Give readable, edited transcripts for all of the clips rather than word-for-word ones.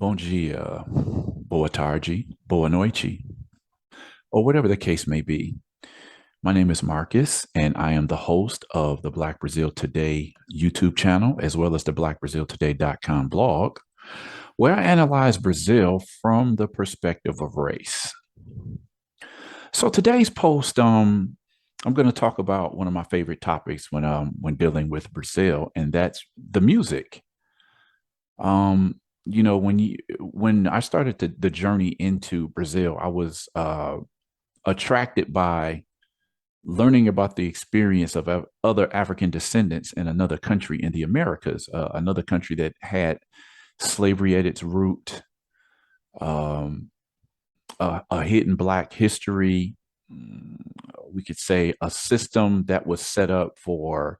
Bom dia, boa tarde, boa noite, or whatever the case may be. My name is Marcus, and I am the host of the Black Brazil Today YouTube channel, as well as the blackbraziltoday.com blog, where I analyze Brazil from the perspective of race. So today's post, I'm going to talk about one of my favorite topics when dealing with Brazil, and that's the music. Um, when I started the journey into Brazil, I was attracted by learning about the experience of other African descendants in another country in the Americas, another country that had slavery at its root, um, a hidden Black history. mm, We could say a system that was set up for,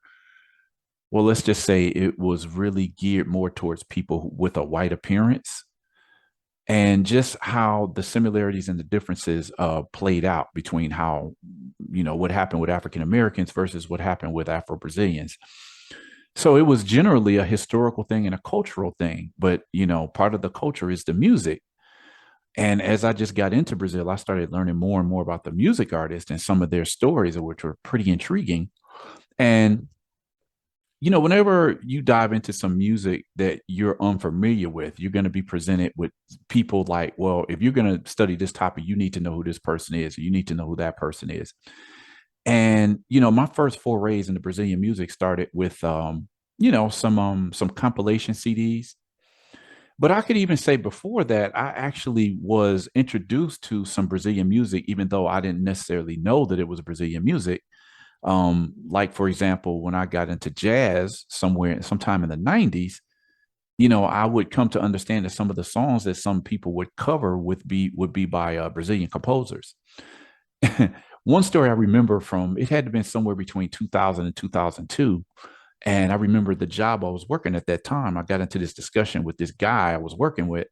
well, let's just say it was really geared more towards people with a white appearance, and just how the similarities and the differences played out between how, what happened with African Americans versus what happened with Afro Brazilians. So it was generally a historical thing and a cultural thing, but part of the culture is the music. And as I just got into Brazil, I started learning more and more about the music artists and some of their stories, which were pretty intriguing. And whenever you dive into some music that you're unfamiliar with, you're going to be presented with people like, well, if you're going to study this topic, you need to know who this person is, or you need to know who that person is. And my first forays into Brazilian music started with some compilation CDs. But I could even say before that, I actually was introduced to some Brazilian music, even though I didn't necessarily know that it was Brazilian music. Like for example, when I got into jazz sometime in the 90s, I would come to understand that some of the songs that some people would cover would be by Brazilian composers. One story I remember from, it had to have been somewhere between 2000 and 2002. And I remember the job I was working at that time. I got into this discussion with this guy I was working with,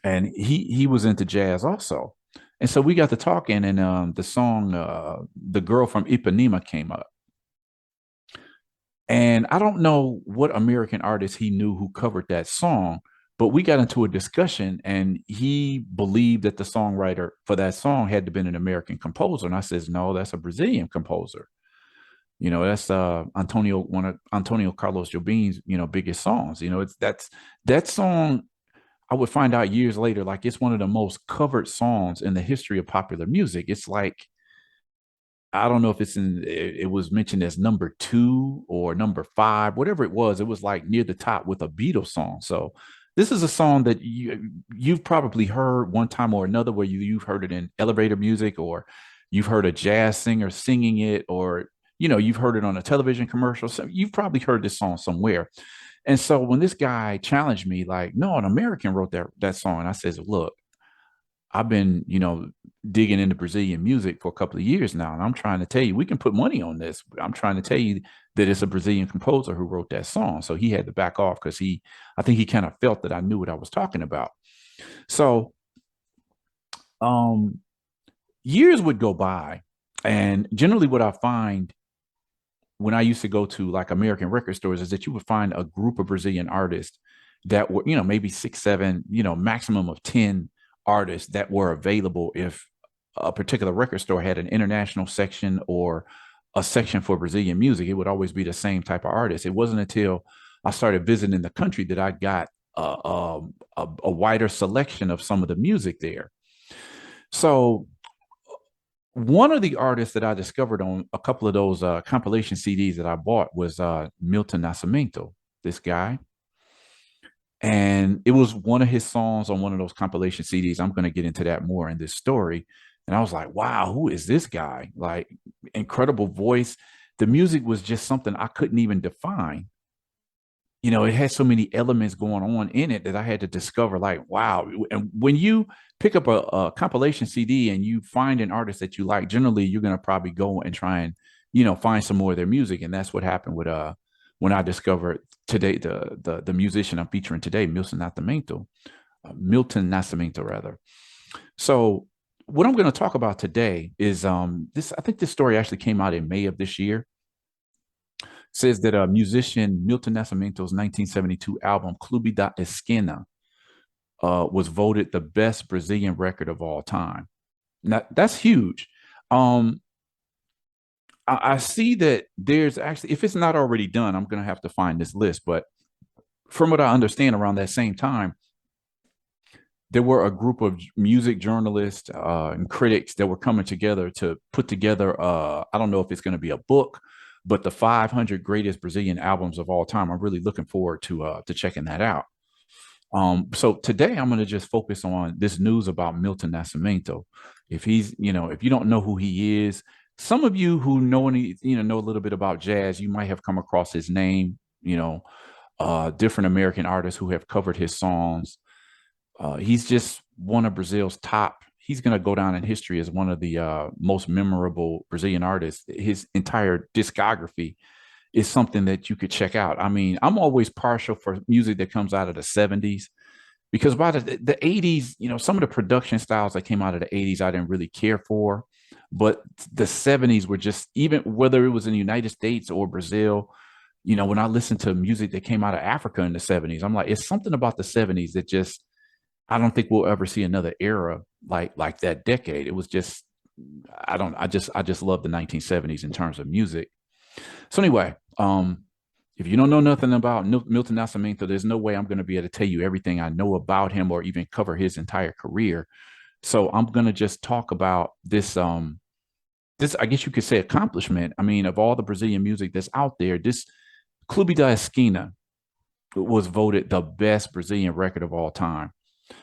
and he was into jazz also. And so we got to talking, and the song "The Girl from Ipanema" came up. And I don't know what American artist he knew who covered that song, but we got into a discussion, and he believed that the songwriter for that song had to been an American composer. And I says, no, that's a Brazilian composer. That's one of Antonio Carlos Jobim's, biggest songs. It's that's that song. I would find out years later, like it's one of the most covered songs in the history of popular music. It's like, I don't know if it was mentioned as number two or number five, whatever it was. It was like near the top with a Beatles song. So this is a song that you've probably heard one time or another, where you've heard it in elevator music, or you've heard a jazz singer singing it, or you've heard it on a television commercial. So you've probably heard this song somewhere. And so when this guy challenged me, like, no, an American wrote that song, and I says, look, I've been, digging into Brazilian music for a couple of years now, and I'm trying to tell you, we can put money on this. I'm trying to tell you that it's a Brazilian composer who wrote that song. So he had to back off because I think he kind of felt that I knew what I was talking about. So, um, years would go by, and generally, what I find when I used to go to like American record stores is that you would find a group of Brazilian artists that were, maybe six, seven, maximum of 10 artists that were available if a particular record store had an international section or a section for Brazilian music. It would always be the same type of artist. It wasn't until I started visiting the country that I got a wider selection of some of the music there. So one of the artists that I discovered on a couple of those compilation CDs that I bought was Milton Nascimento, this guy. And it was one of his songs on one of those compilation CDs. I'm going to get into that more in this story. And I was like, wow, who is this guy? Like, incredible voice. The music was just something I couldn't even define. It had so many elements going on in it that I had to discover, like, wow. And when you pick up a compilation CD and you find an artist that you like, generally you're going to probably go and try and, find some more of their music. And that's what happened with when I discovered today the musician I'm featuring today, Milton Nascimento rather. So what I'm going to talk about today is this. I think this story actually came out in May of this year. Says that musician Milton Nascimento's 1972 album Clube Da Esquina was voted the best Brazilian record of all time. Now that's huge. Um, I see that there's actually, if it's not already done, I'm going to have to find this list. But from what I understand, around that same time, there were a group of music journalists and critics that were coming together to put together. I don't know if it's going to be a book, but the 500 greatest Brazilian albums of all time. I'm really looking forward to checking that out. So today I'm going to just focus on this news about Milton Nascimento. If he's, if you don't know who he is, some of you who know any, know a little bit about jazz, you might have come across his name. Different American artists who have covered his songs. He's just one of Brazil's top. He's going to go down in history as one of the most memorable Brazilian artists. His entire discography is something that you could check out. I mean, I'm always partial for music that comes out of the 70s because by the 80s, some of the production styles that came out of the 80s, I didn't really care for. But the 70s were just, even whether it was in the United States or Brazil, when I listened to music that came out of Africa in the 70s, I'm like, it's something about the 70s that just, I don't think we'll ever see another era like that decade. It was just, I just love the 1970s in terms of music. So anyway, if you don't know nothing about Milton Nascimento, there's no way I'm going to be able to tell you everything I know about him or even cover his entire career. So I'm going to just talk about this, I guess you could say, accomplishment. I mean, of all the Brazilian music that's out there, this Clube de Esquina was voted the best Brazilian record of all time.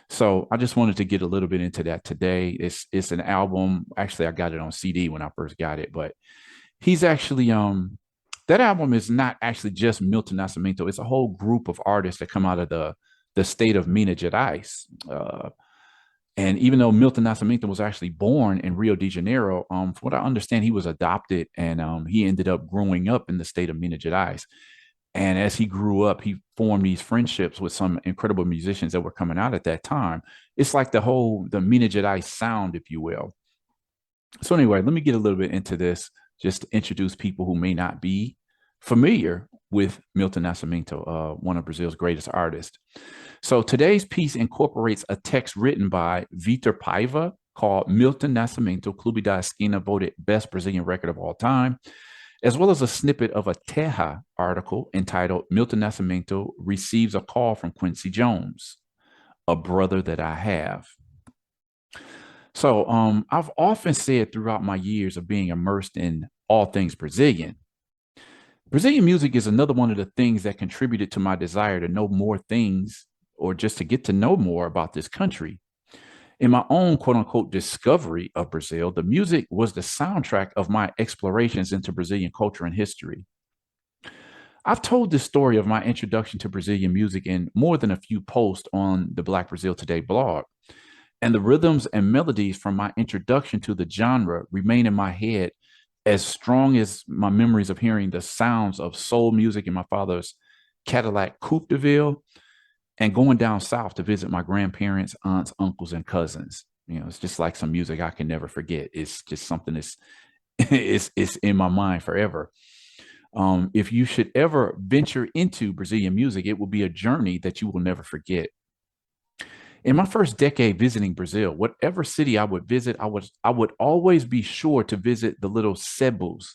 So I just wanted to get a little bit into that today. It's an album. Actually, I got it on CD when I first got it, but he's actually that album is not actually just Milton Nascimento. It's a whole group of artists that come out of the state of Minas Gerais. And even though Milton Nascimento was actually born in Rio de Janeiro, from what I understand, he was adopted and he ended up growing up in the state of Minas Gerais. And as he grew up, he formed these friendships with some incredible musicians that were coming out at that time. It's like the Minas Gerais sound, if you will. So anyway, let me get a little bit into this just to introduce people who may not be familiar with Milton Nascimento, one of Brazil's greatest artists. So today's piece incorporates a text written by Vitor Paiva called Milton Nascimento, Clube da Esquina, voted best Brazilian record of all time, as well as a snippet of a Terra article entitled Milton Nascimento receives a call from Quincy Jones, a brother that I have. So I've often said throughout my years of being immersed in all things Brazilian, Brazilian music is another one of the things that contributed to my desire to know more things or just to get to know more about this country. In my own quote unquote discovery of Brazil, the music was the soundtrack of my explorations into Brazilian culture and history. I've told this story of my introduction to Brazilian music in more than a few posts on the Black Brazil Today blog. And the rhythms and melodies from my introduction to the genre remain in my head as strong as my memories of hearing the sounds of soul music in my father's Cadillac Coupe de Ville and going down south to visit my grandparents, aunts, uncles, and cousins. It's just like some music I can never forget. It's just something that's it's in my mind forever. If you should ever venture into Brazilian music, it will be a journey that you will never forget. In my first decade visiting Brazil, whatever city I would visit, I would always be sure to visit the little sebos.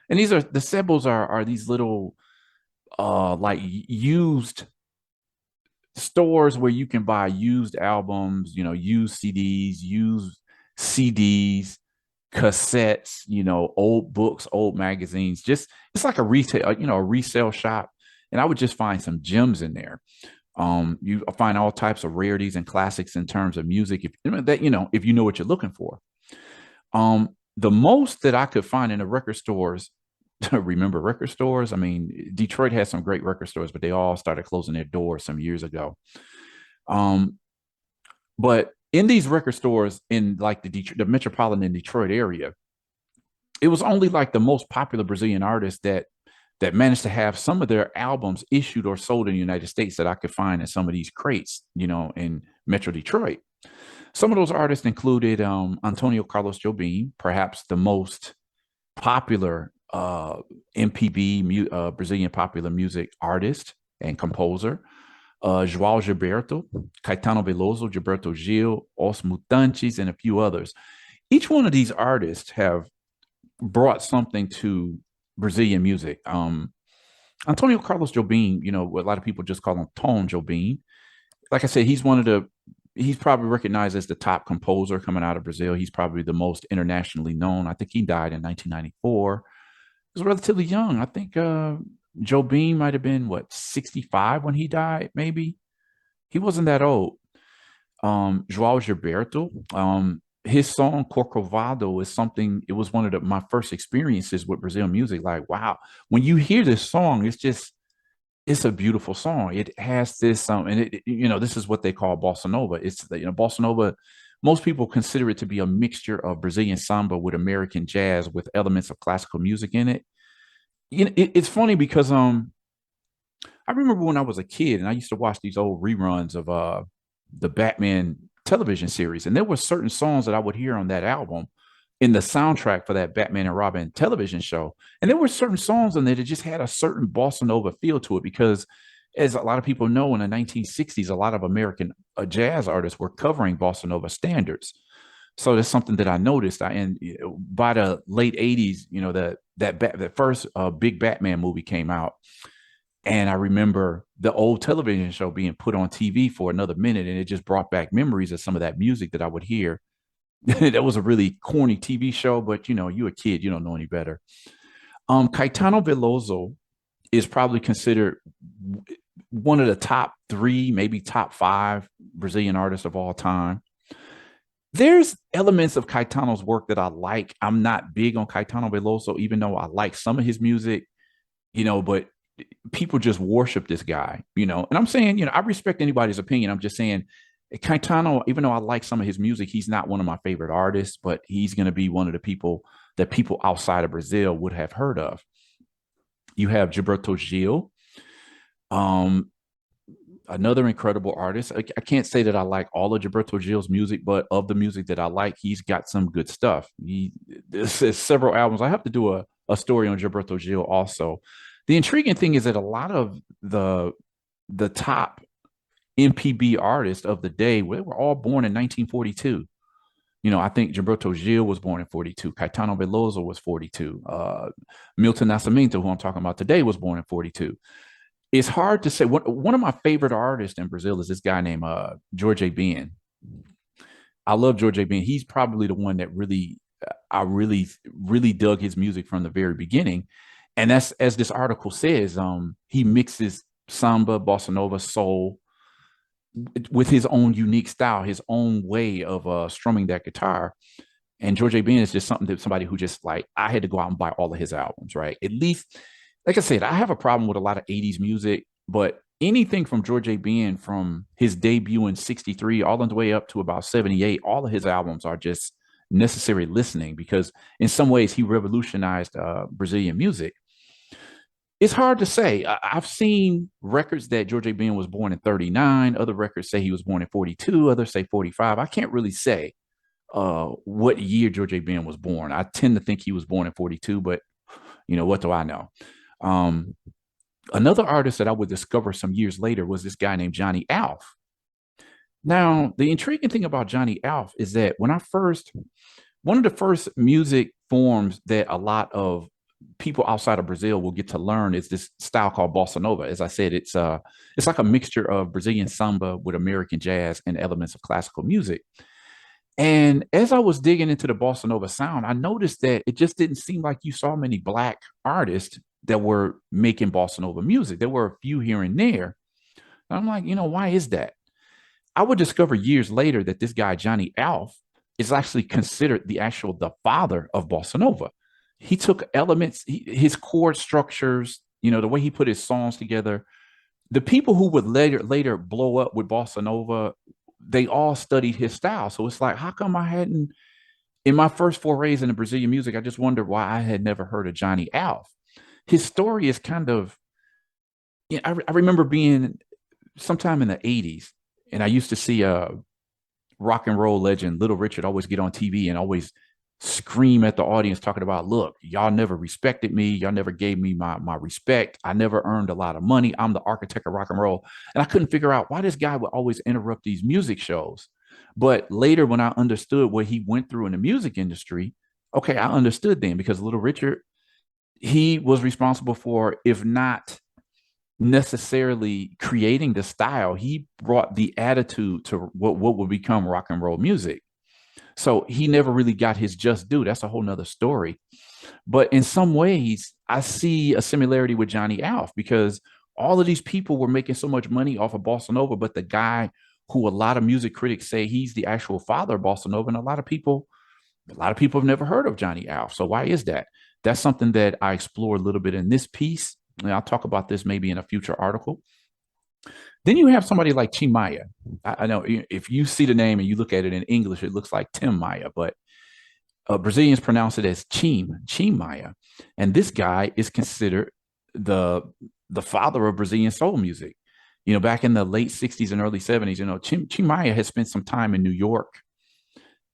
And the sebos are these little like used stores where you can buy used albums, used CDs, cassettes, old books, old magazines. Just it's like a retail, a resale shop. And I would just find some gems in there. You find all types of rarities and classics in terms of music. If you know what you're looking for. The most that I could find in the record stores, remember record stores? I mean, Detroit has some great record stores, but they all started closing their doors some years ago. Um, but in these record stores in like the metropolitan Detroit area, it was only like the most popular Brazilian artists that managed to have some of their albums issued or sold in the United States that I could find in some of these crates, in Metro Detroit. Some of those artists included Antonio Carlos Jobim, perhaps the most popular MPB Brazilian popular music artist and composer. João Gilberto, Caetano Veloso, Gilberto Gil, Os Mutantes, and a few others. Each one of these artists have brought something to Brazilian music. Antonio Carlos Jobim, a lot of people just call him Tom Jobim. Like I said, he's probably recognized as the top composer coming out of Brazil. He's probably the most internationally known. I think he died in 1994. He was relatively young. I think Jobim might have been, what, 65 when he died, maybe. He wasn't that old. João Gilberto, his song Corcovado is something, it was one of my first experiences with Brazilian music. Like, wow, when you hear this song, it's a beautiful song. It has this, and this is what they call bossa nova. It's bossa nova. Most people consider it to be a mixture of Brazilian samba with American jazz with elements of classical music in it. It's funny because I remember when I was a kid and I used to watch these old reruns of the Batman television series, and there were certain songs that I would hear on that album in the soundtrack for that Batman and Robin television show. And there were certain songs in there that just had a certain bossa nova feel to it because, as a lot of people know, in the 1960s, a lot of American jazz artists were covering bossa nova standards. So that's something that I noticed. And by the late 80s, that first big Batman movie came out. And I remember the old television show being put on TV for another minute, and it just brought back memories of some of that music that I would hear. That was a really corny TV show, but you're a kid, you don't know any better. Caetano Veloso is probably considered one of the top three, maybe top five Brazilian artists of all time. There's elements of Caetano's work that I like. I'm not big on Caetano Veloso, even though I like some of his music, but people just worship this guy, and I'm saying, I respect anybody's opinion. I'm just saying Caetano, even though I like some of his music, he's not one of my favorite artists, but he's going to be one of the people that people outside of Brazil would have heard of. You have Gilberto Gil, um, another incredible artist. I can't say that I like all of Gilberto Gil's music, but of the music that I like, he's got some good stuff. There's several albums. I have to do a story on Gilberto Gil also. The intriguing thing is that a lot of the top MPB artists of the day, they were all born in 1942. I think Gilberto Gil was born in 42. Caetano Veloso was 42. Milton Nascimento, who I'm talking about today, was born in 42. It's hard to say. One of my favorite artists in Brazil is this guy named Jorge Ben. I love Jorge Ben. He's probably the one that I really dug his music from the very beginning. And that's, as this article says, he mixes samba, bossa nova, soul with his own unique style, his own way of strumming that guitar. And Jorge Ben is just somebody who just, like, I had to go out and buy all of his albums, right? At least, like I said, I have a problem with a lot of 80s music, but anything from Jorge Ben, from his debut in 63 all the way up to about 78, all of his albums are just necessary listening because in some ways he revolutionized Brazilian music. It's hard to say. I've seen records that Jorge Ben was born in 39. Other records say he was born in 42. Others say 45. I can't really say what year Jorge Ben was born. I tend to think he was born in 42, but what do I know? Um, Another artist that I would discover some years later was this guy named Johnny Alf. Now, the intriguing thing about Johnny Alf is that one of the first music forms that a lot of people outside of Brazil will get to learn is this style called bossa nova. As I said, it's like a mixture of Brazilian samba with American jazz and elements of classical music. And as I was digging into the bossa nova sound, I noticed that it just didn't seem like you saw many black artists that were making bossa nova music. There were a few here and there. And I'm like, why is that? I would discover years later that this guy, Johnny Alf, is actually considered the father of bossa nova. He took elements, his chord structures, the way he put his songs together. The people who would later blow up with bossa nova, they all studied his style. So it's like, how come I hadn't, in my first forays into Brazilian music, I just wondered why I had never heard of Johnny Alf. His story is kind of, I remember being sometime in the 80s, and I used to see a rock and roll legend, Little Richard, always get on TV and always scream at the audience talking about, look, y'all never respected me. Y'all never gave me my respect. I never earned a lot of money. I'm the architect of rock and roll. And I couldn't figure out why this guy would always interrupt these music shows. But later, when I understood what he went through in the music industry, okay, I understood then because Little Richard, he was responsible for, if not necessarily creating the style, he brought the attitude to what would become rock and roll music. So he never really got his just due. That's a whole nother story. But in some ways, I see a similarity with Johnny Alf because all of these people were making so much money off of Bossa Nova, but the guy who a lot of music critics say he's the actual father of Bossa Nova, and a lot of people have never heard of Johnny Alf. So why is that? That's something that I explore a little bit in this piece. And I'll talk about this maybe in a future article. Then you have somebody like Chimaya. I know if you see the name and you look at it in English, it looks like Tim Maya, but Brazilians pronounce it as Chimaya. And this guy is considered the the father of Brazilian soul music. Back in the late 60s and early 70s, Chimaya had spent some time in New York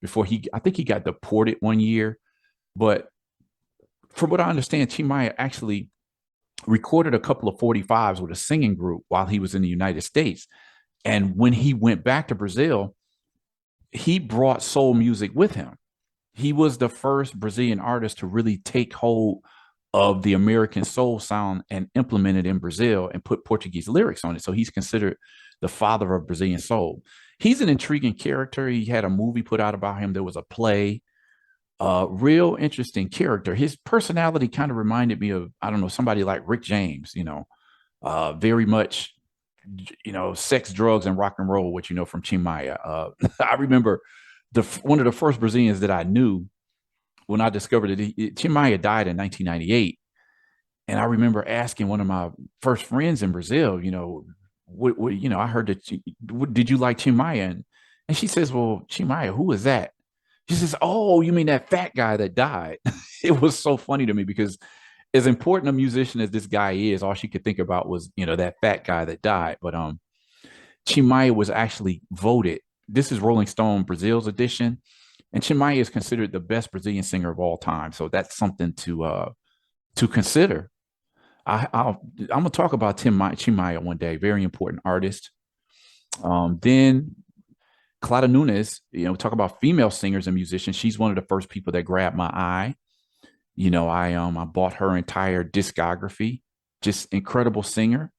before I think he got deported one year. But from what I understand, Chimaya actually recorded a couple of 45s with a singing group while he was in the United States. And when he went back to Brazil, he brought soul music with him. He was the first Brazilian artist to really take hold of the American soul sound and implement it in Brazil and put Portuguese lyrics on it. So he's considered the father of Brazilian soul. He's an intriguing character. He had a movie put out about him. There was a play. Real interesting character. His personality kind of reminded me of, I don't know, somebody like Rick James, very much, sex, drugs, and rock and roll, which from Chimaya. I remember one of the first Brazilians that I knew when I discovered it. Chimaya died in 1998, and I remember asking one of my first friends in Brazil, I heard that. Did you like Chimaya? And she says, "Well, Chimaya, who is that?" She says, "Oh, you mean that fat guy that died?" It was so funny to me because as important a musician as this guy is, all she could think about was, that fat guy that died. But Chimaya was actually voted. This is Rolling Stone Brazil's edition, and Chimaya is considered the best Brazilian singer of all time. So that's something to consider. I'm gonna talk about Chimaya one day. Very important artist. Then Clara Nunes, talk about female singers and musicians. She's one of the first people that grabbed my eye. I bought her entire discography. Just incredible singer.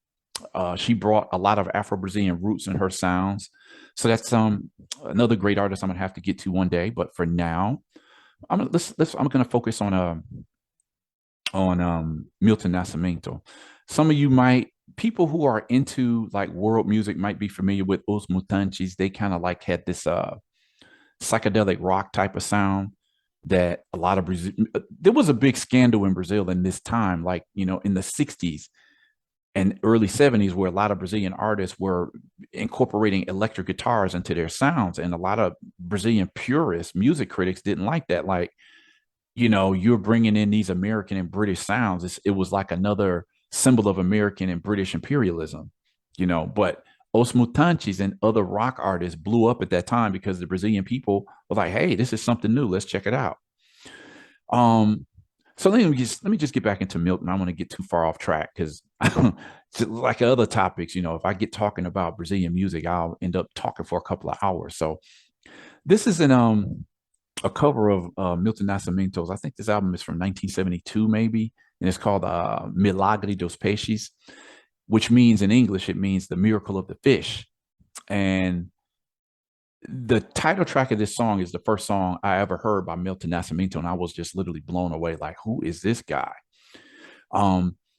She brought a lot of Afro-Brazilian roots in her sounds. So that's another great artist I'm gonna have to get to one day. But for now, I'm gonna focus on Milton Nascimento. Some of you people who are into like world music might be familiar with Os Mutantes. They kind of like had this psychedelic rock type of sound that a lot of Brazil. There was a big scandal in Brazil in this time, like in the 60s and early 70s, where a lot of Brazilian artists were incorporating electric guitars into their sounds, and a lot of Brazilian purists, music critics, didn't like that. Like, you're bringing in these American and British sounds. It was like another symbol of American and British imperialism, but Os Mutantes and other rock artists blew up at that time because the Brazilian people were like, hey, this is something new. Let's check it out. Um, so let me just get back into Milton. I don't want to get too far off track because like other topics, if I get talking about Brazilian music, I'll end up talking for a couple of hours. So this is a cover of Milton Nascimento's. I think this album is from 1972, maybe, and it's called Milagre dos Peixes, which means in English, it means the miracle of the fish. And the title track of this song is the first song I ever heard by Milton Nascimento, and I was just literally blown away. Like, who is this guy?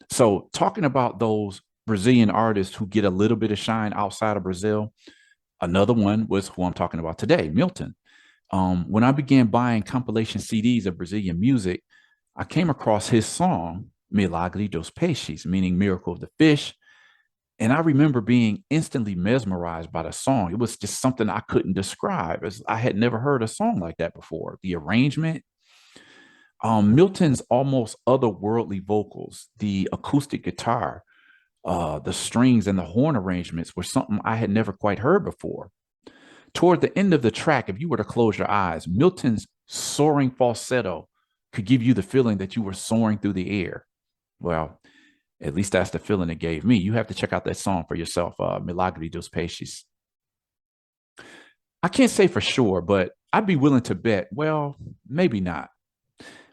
So talking about those Brazilian artists who get a little bit of shine outside of Brazil, another one was who I'm talking about today, Milton. When I began buying compilation CDs of Brazilian music, I came across his song, Milagre dos Peixes, meaning miracle of the fish. And I remember being instantly mesmerized by the song. It was just something I couldn't describe, as I had never heard a song like that before. The arrangement, Milton's almost otherworldly vocals, the acoustic guitar, the strings and the horn arrangements were something I had never quite heard before. Toward the end of the track, if you were to close your eyes, Milton's soaring falsetto could give you the feeling that you were soaring through the air. Well, at least that's the feeling it gave me. You have to check out that song for yourself, Milagre dos Peixes. I can't say for sure, but I'd be willing to bet, well, maybe not.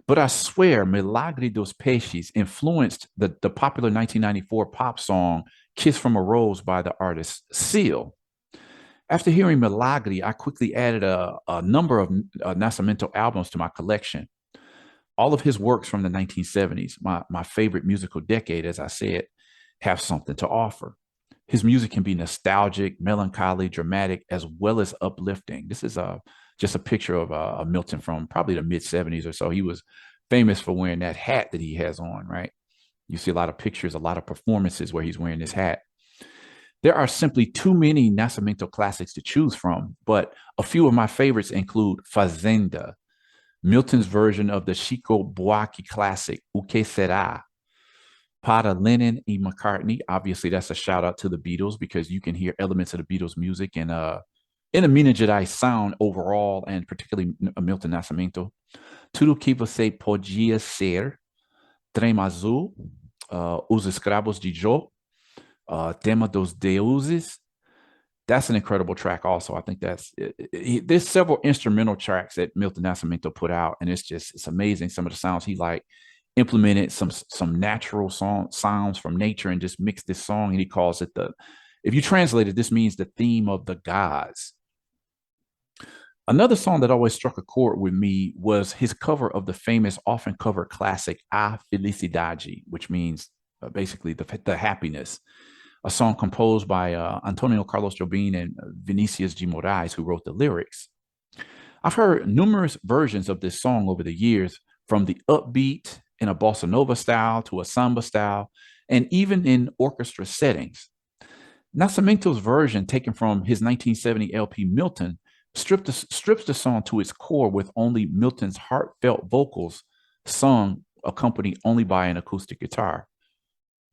But I swear, Milagre dos Peixes influenced the popular 1994 pop song Kiss from a Rose by the artist Seal. After hearing Milagre, I quickly added a number of Nascimento albums to my collection. All of his works from the 1970s, my favorite musical decade, as I said, have something to offer. His music can be nostalgic, melancholy, dramatic, as well as uplifting. This is just a picture of Milton from probably the mid 70s or so. He was famous for wearing that hat that he has on, right? You see a lot of pictures, a lot of performances where he's wearing this hat. There are simply too many Nascimento classics to choose from, but a few of my favorites include Fazenda, Milton's version of the Chico Buarque classic, O Que Será, Para Lennon and McCartney. Obviously, that's a shout out to the Beatles because you can hear elements of the Beatles music and in a Minas Gerais sound overall, and particularly Milton Nascimento. Tudo que você podia ser, Trem Azul, Os Escravos de Joe, Tema dos Deuses. That's an incredible track. Also, I think there's several instrumental tracks that Milton Nascimento put out, and it's amazing. Some of the sounds he like implemented some natural sounds from nature and just mixed this song, and he calls it the. If you translate it, this means the theme of the gods. Another song that always struck a chord with me was his cover of the famous, often covered classic "A Felicidade," which means basically the happiness. A song composed by Antonio Carlos Jobim and Vinicius de Moraes, who wrote the lyrics. I've heard numerous versions of this song over the years, from the upbeat in a bossa nova style to a samba style, and even in orchestra settings. Nascimento's version, taken from his 1970 LP Milton, strips the song to its core with only Milton's heartfelt vocals sung, accompanied only by an acoustic guitar.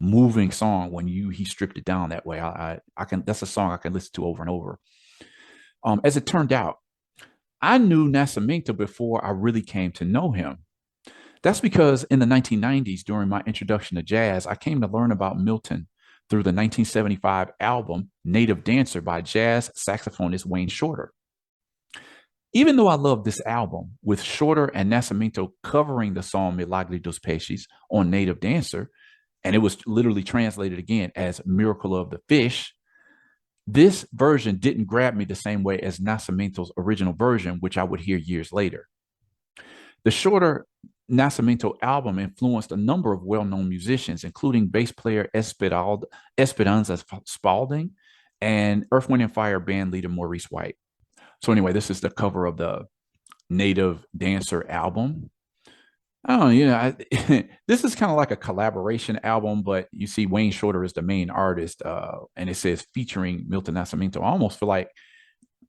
Moving song when he stripped it down that way. I can that's a song I can listen to over and over. As it turned out, I knew Nascimento before I really came to know him. That's because in the 1990s, during my introduction to jazz, I came to learn about Milton through the 1975 album Native Dancer by jazz saxophonist Wayne Shorter. Even though I love this album, with Shorter and Nascimento covering the song Milagre dos Peixes on Native Dancer, and it was literally translated again as Miracle of the Fish, this version didn't grab me the same way as Nascimento's original version, which I would hear years later. The Shorter Nascimento album influenced a number of well-known musicians, including bass player Esperanza Spalding and Earth, Wind, and Fire band leader Maurice White. So anyway, this is the cover of the Native Dancer album. Oh, this is kind of like a collaboration album, but you see Wayne Shorter is the main artist, and it says featuring Milton Nascimento. I almost feel like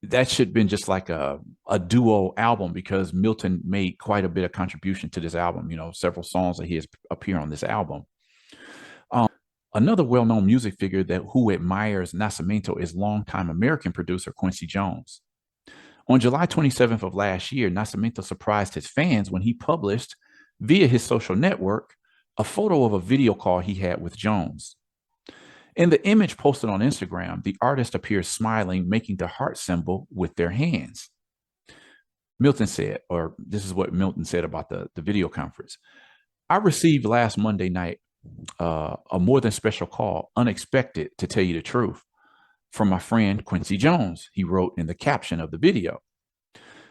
that should have been just like a duo album because Milton made quite a bit of contribution to this album. Several songs that he has appear on this album. Another well-known music figure who admires Nascimento is longtime American producer Quincy Jones. On July 27th of last year, Nascimento surprised his fans when he published via his social network a photo of a video call he had with Jones. In the image posted on Instagram, the artist appears smiling, making the heart symbol with their hands. Milton said, or this is what Milton said about the video conference. I received last Monday night a more than special call, unexpected to tell you the truth, from my friend Quincy Jones, he wrote in the caption of the video.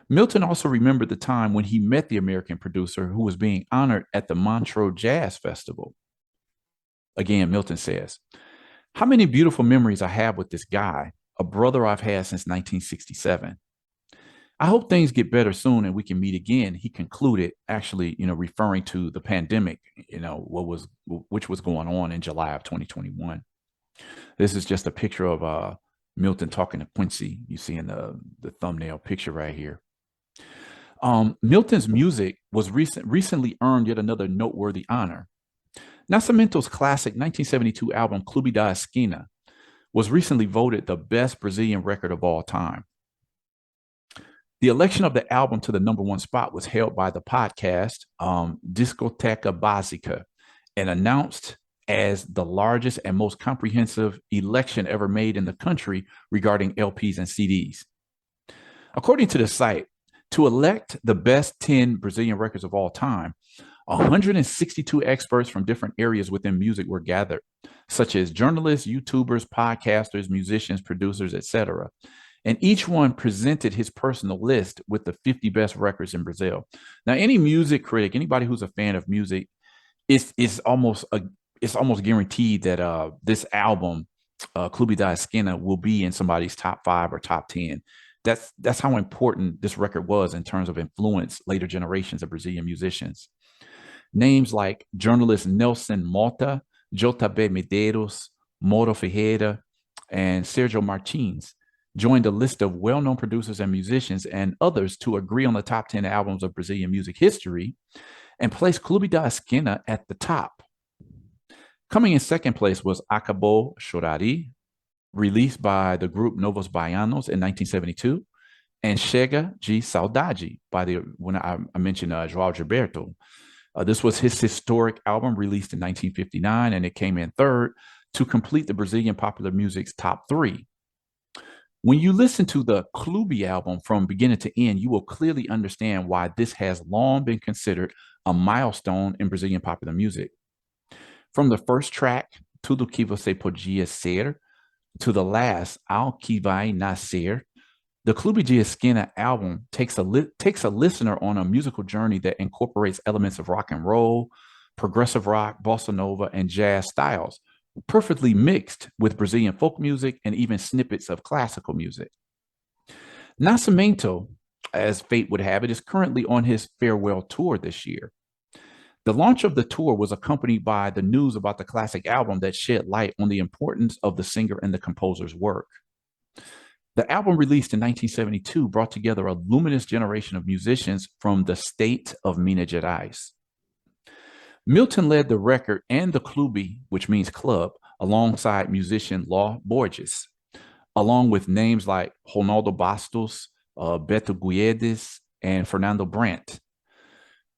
Milton also remembered the time when he met the American producer who was being honored at the Montreux Jazz Festival. Again, Milton says, how many beautiful memories I have with this guy, a brother I've had since 1967. I hope things get better soon and we can meet again, he concluded, actually, referring to the pandemic, which was going on in July of 2021. This is just a picture of Milton talking to Quincy. You see in the thumbnail picture right here. Milton's music was recently earned yet another noteworthy honor. Nascimento's classic 1972 album Clube De Esquina was recently voted the best Brazilian record of all time. The election of the album to the number one spot was held by the podcast Discoteca Básica and announced as the largest and most comprehensive election ever made in the country regarding LPs and CDs. According to the site, to elect the best 10 Brazilian records of all time, 162 experts from different areas within music were gathered, such as journalists, YouTubers, podcasters, musicians, producers, etc. And each one presented his personal list with the 50 best records in Brazil. Now, any music critic, anybody who's a fan of music, is almost it's almost guaranteed that this album, Clube Da Esquina, will be in somebody's top 5 or top 10. That's how important this record was in terms of influence later generations of Brazilian musicians. Names like journalist Nelson Mota, J.B. Medeiros, Moro Ferreira, and Sergio Martins joined a list of well-known producers and musicians and others to agree on the top 10 albums of Brazilian music history and placed Clube da Esquina at the top. Coming in second place was Acabou Chorari, released by the group Novos Baianos in 1972, and Chega de Saudade by when I mentioned João Gilberto. This was his historic album released in 1959, and it came in third to complete the Brazilian popular music's top 3. When you listen to the Clube album from beginning to end, you will clearly understand why this has long been considered a milestone in Brazilian popular music. From the first track, Tudo Que Você Podia Ser, to the last, Ao Que Vai Nascer, the Clube de Esquina album takes a listener on a musical journey that incorporates elements of rock and roll, progressive rock, bossa nova, and jazz styles, perfectly mixed with Brazilian folk music and even snippets of classical music. Nascimento, as fate would have it, is currently on his farewell tour this year. The launch of the tour was accompanied by the news about the classic album that shed light on the importance of the singer and the composer's work. The album, released in 1972, brought together a luminous generation of musicians from the state of Minas Gerais. Milton led the record and the Clube, which means club, alongside musician Ló Borges, along with names like Ronaldo Bastos, Beto Guedes, and Fernando Brandt.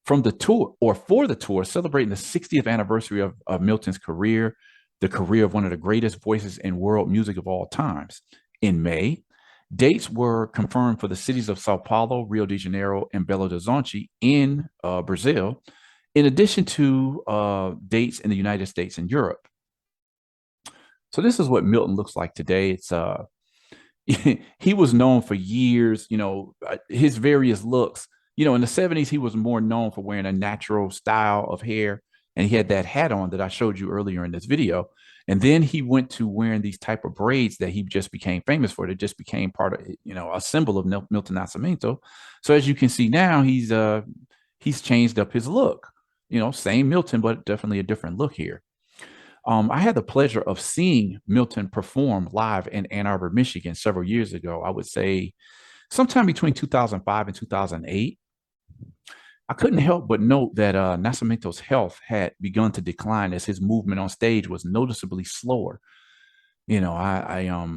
From the tour, or for the tour, celebrating the 60th anniversary of Milton's career, the career of one of the greatest voices in world music of all times. In May, dates were confirmed for the cities of Sao Paulo, Rio de Janeiro, and Belo Horizonte in Brazil, in addition to dates in the United States and Europe. So this is what Milton looks like today. It's he was known for years, his various looks. In the 70s, he was more known for wearing a natural style of hair, and he had that hat on that I showed you earlier in this video. And then he went to wearing these type of braids that he just became famous for. That just became part of, a symbol of Milton Nascimento. So as you can see now, he's changed up his look. Same Milton, but definitely a different look here. I had the pleasure of seeing Milton perform live in Ann Arbor, Michigan several years ago. I would say sometime between 2005 and 2008. I couldn't help but note that Nascimento's health had begun to decline as his movement on stage was noticeably slower. I've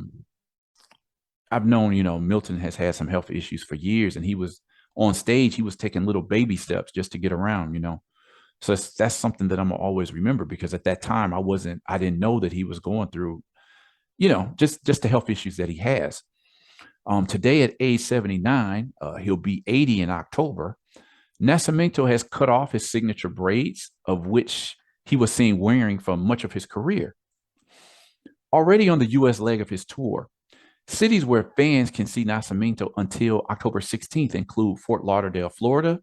known, Milton has had some health issues for years, and he was on stage, he was taking little baby steps just to get around. So that's something that I'm gonna always remember, because at that time I didn't know that he was going through, just the health issues that he has. Today at age 79, he'll be 80 in October. Nascimento has cut off his signature braids, of which he was seen wearing for much of his career. Already on the U.S. leg of his tour, cities where fans can see Nascimento until October 16th include Fort Lauderdale, Florida,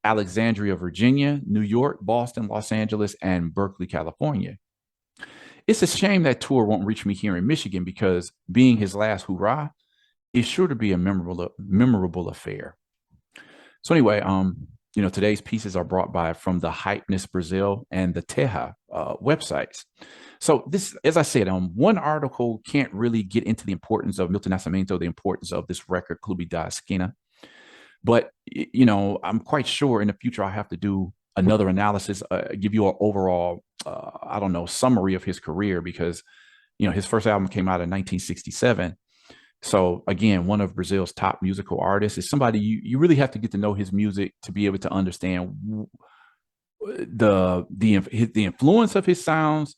Alexandria, Virginia, New York, Boston, Los Angeles, and Berkeley, California. It's a shame that tour won't reach me here in Michigan, because being his last hurrah is sure to be a memorable affair. So anyway, today's pieces are brought by from the Hypeness Brazil and the Terra websites. So this, as I said, one article can't really get into the importance of Milton Nascimento, the importance of this record, Clube da Esquina. But, I'm quite sure in the future I'll have to do another analysis, give you an overall, summary of his career, because, his first album came out in 1967. So again, one of Brazil's top musical artists is somebody you really have to get to know his music to be able to understand the influence of his sounds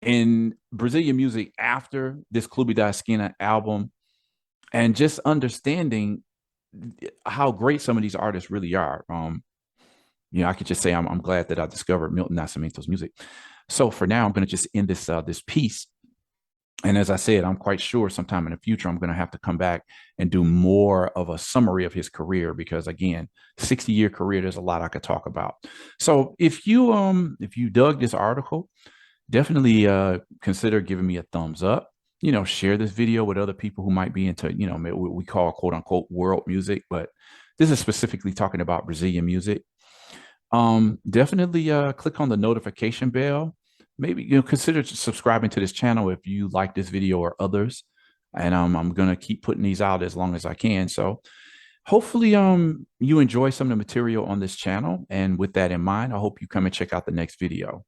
in Brazilian music after this Clube Da Esquina album, and just understanding how great some of these artists really are. I could just say I'm glad that I discovered Milton Nascimento's music. So for now, I'm going to just end this piece. And as I said, I'm quite sure sometime in the future I'm going to have to come back and do more of a summary of his career because again, 60-year career, there's a lot I could talk about. So if you dug this article, definitely consider giving me a thumbs up. Share this video with other people who might be into, what we call quote unquote world music, but this is specifically talking about Brazilian music. Definitely click on the notification bell. Maybe consider subscribing to this channel if you like this video or others. And I'm gonna keep putting these out as long as I can. So hopefully you enjoy some of the material on this channel. And with that in mind, I hope you come and check out the next video.